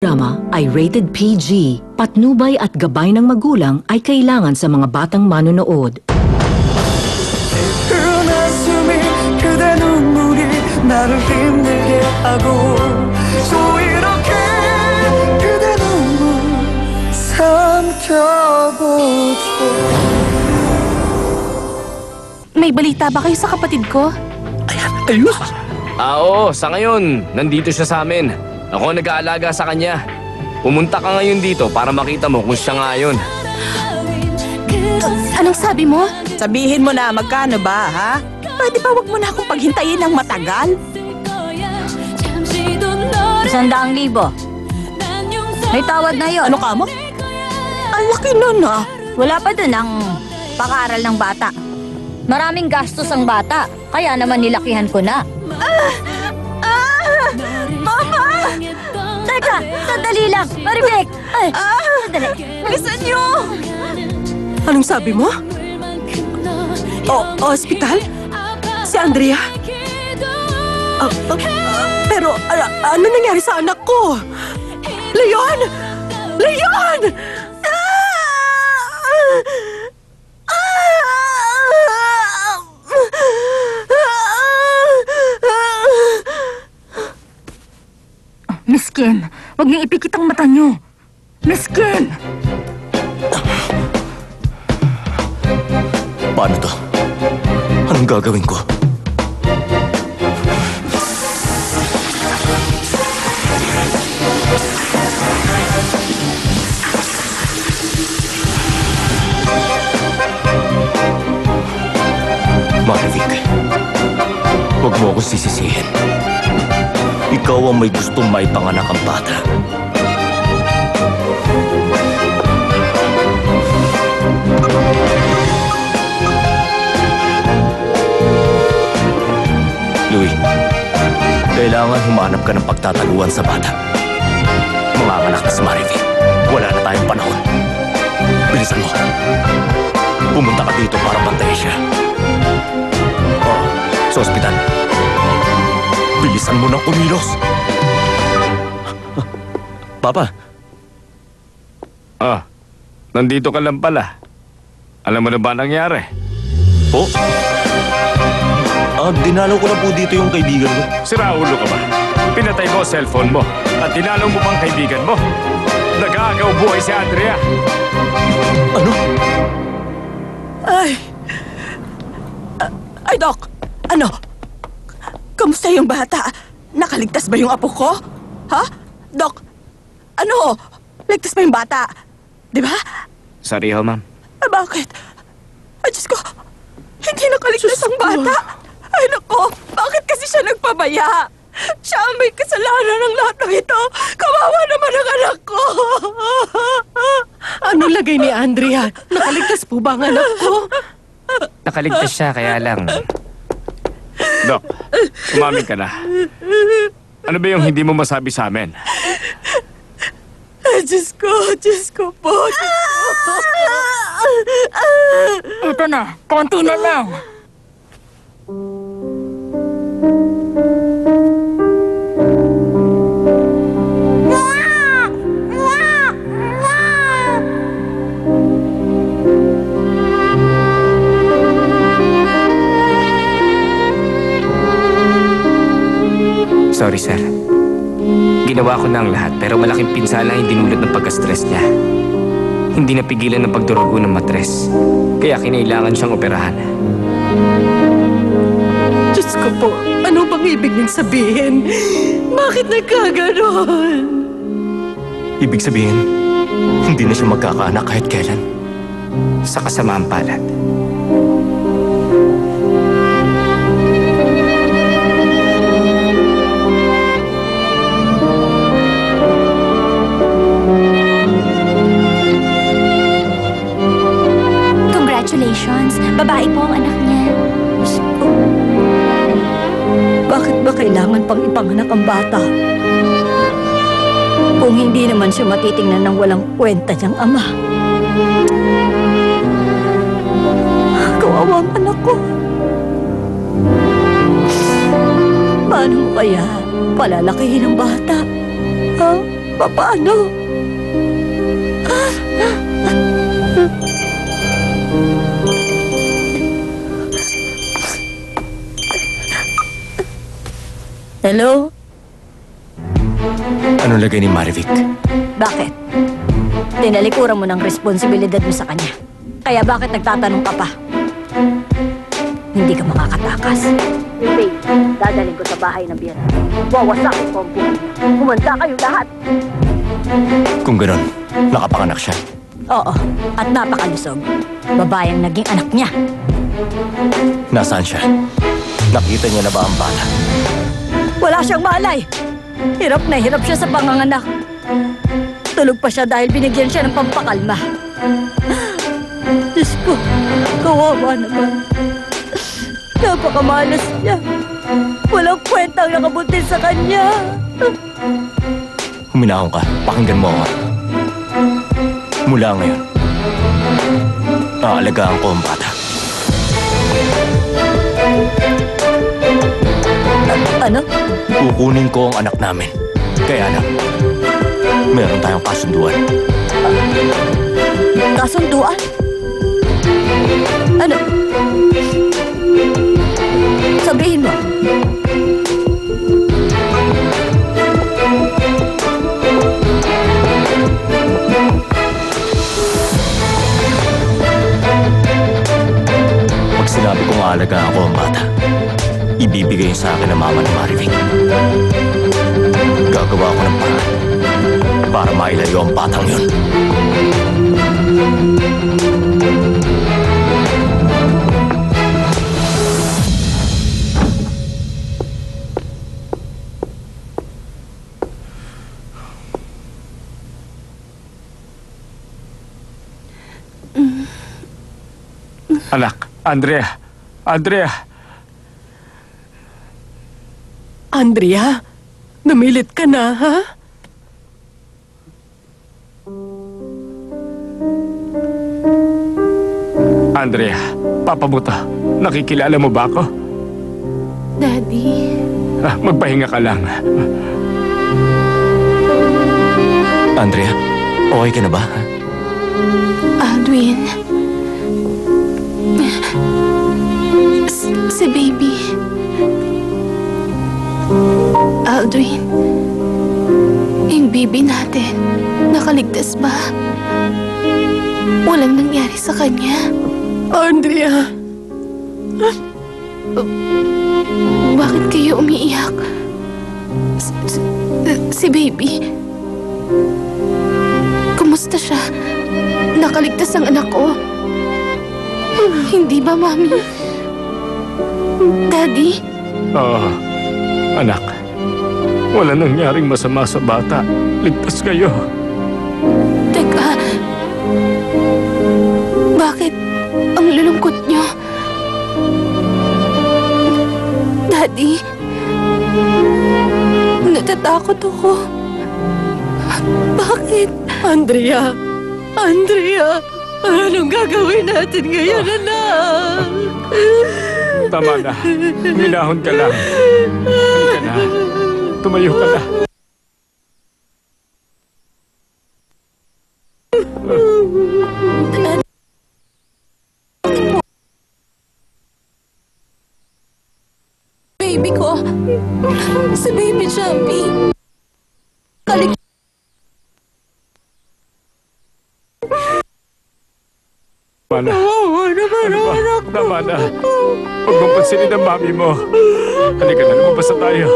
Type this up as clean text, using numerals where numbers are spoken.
Drama ay rated PG. Patnubay at gabay ng magulang ay kailangan sa mga batang manonood. May balita ba kayo sa kapatid ko? Ayos! Oo, sa ngayon, nandito siya sa amin. Ako ang nag-aalaga sa kanya. Pumunta ka ngayon dito para makita mo kung siya nga yun. Anong sabi mo? Sabihin mo na, magkano ba, ha? Pwede ba wag mo na akong paghintayin ng matagal? 100,000. May tawad na yon. Ano ka mo? Ang laki nun, ha? Wala pa dun ang pag-aaral ng bata. Maraming gastos ang bata, kaya naman nilakihan ko na. Mama! Teka, sandali lang. Maribek! Ay, sandali. Bilisan niyo! Anong sabi mo? Ospital? Si Andrea? Pero ano nangyari sa anak ko? Leon! Leon! Miss Kim, huwag niyong ipikit ang mata niyo. Miss Kim! Paano to? Anong gagawin ko? Marivic, huwag mo akong sisisihin. Ikaw ang may gustong maipanganak ang bata. Louie, kailangan humanap ka ng pagtataguan sa bata. Manganganak na si Marivic. Wala na tayong panahon. Bilisan mo. Pumunta ka dito para bantayan siya. Sa ospital. Bilisan mo ng kumilos. Papa. Nandito ka lang pala. Alam mo na ba nangyari? Po? Dinalaw ko na po dito yung kaibigan ko. Sira ulo ka ba? Pinatay mo ang cellphone mo at dinalaw mo pang kaibigan mo. Nag-aagaw buhay si Andrea. Ano? Ay, Doc! Ano? Kamusta yung bata? Nakaligtas ba yung apo ko? Ha? Doc, ano? Ligtas ba yung bata? Di ba? Sorry ho, ma'am. Bakit? Ay, Diyos ko! Hindi nakaligtas ang bata! Ay, nako! Bakit kasi siya nagpabaya? Siya ang may kasalanan ng lahat ng ito! Kawawa naman ang anak ko! Ano lagay ni Andrea? Nakaligtas po ba ang anak ko? Nakaligtas siya, kaya lang. Dok, umamin ka na. Ano ba yung hindi mo masabi sa amin? Ay, Diyos ko po! Diyos ko. Ito na, konti na lang. Sorry, sir. Ginawa ko na ang lahat pero malaking pinsala ang dinulot ng pagka-stress niya. Hindi napigilan ng pagdurugo ng matres. Kaya kinailangan siyang operahan. Diyos ko po, ano bang ibig niyong sabihin? Bakit nagkaganon? Ibig sabihin, hindi na siya magkakaanak kahit kailan. Sa kasamaang palad. Congratulations, babae po ang anak niya. Bakit ba kailangan pang ipanganak ang bata? Kung hindi naman siya matitingnan ng walang kwenta niyang ama. Kawawa ang anak ko. Paano mo kaya palalakihin ang bata? Ha? Paano? Hello? Anong lagay ni Marivic? Bakit? Tinalikuran mo ng responsibilidad mo sa kanya. Kaya bakit nagtatanong ka pa? Hindi ka makakatakas. Hindi. Dadaling ko sa bahay ng biyera. Wawasakin ko ang buhay niya. Humanda kayo lahat. Kung ganon, nakapanganak siya. Oo. At napakalusog. Babae ang naging anak niya. Nasaan siya? Nakita niya na ba ang bata? Wala siyang malay. Hirap na hirap siya sa panganganak. Tulog pa siya dahil binigyan siya ng pampakalma. Diyos ko, kawawa naman. Napakamalas niya. Walang kwentang nakabuntis sa kanya. Huminahon ka. Pakinggan mo ako. Mula ngayon, aalagaan ko ang bata. Ano? Kukunin ko ang anak namin. Kaya lang, meron tayong kasunduan. Kasunduan? Ano? Sabihin mo. Pag sinabi kong aalagaan ko ang bata, ibibigay sa akin ng mama ni Marivic. Gagawa ko ng paraan para mailayo ang batang yun. Anak, Andrea. Andrea. Andrea, namilit ka na, ha? Andrea, Papa mo to. Nakikilala mo ba ako? Daddy, Magpahinga ka lang. Andrea, okay ka na ba? Aldwin. Si baby. Aldwin, yung baby natin, nakaligtas ba? Walang nangyari sa kanya. Andrea, Bakit kayo umiiyak? Si baby. Kumusta siya? Nakaligtas ang anak ko. Hindi ba, Mami? Daddy? Oo. Anak, wala nangyaring masama sa bata. Ligtas kayo. Teka. Bakit ang lulungkot niyo? Daddy? Natatakot ako. Bakit? Andrea, Andrea, anong gagawin natin ngayon, anak? Tama na. Minahon ka lang. Halika na. Tumayo ka na. Baby ko. Si Baby Jumpy. Tama na. Ano ba? Tama na. Huwag mong pansinin ang mami mo. Halika na, lumabas na tayo.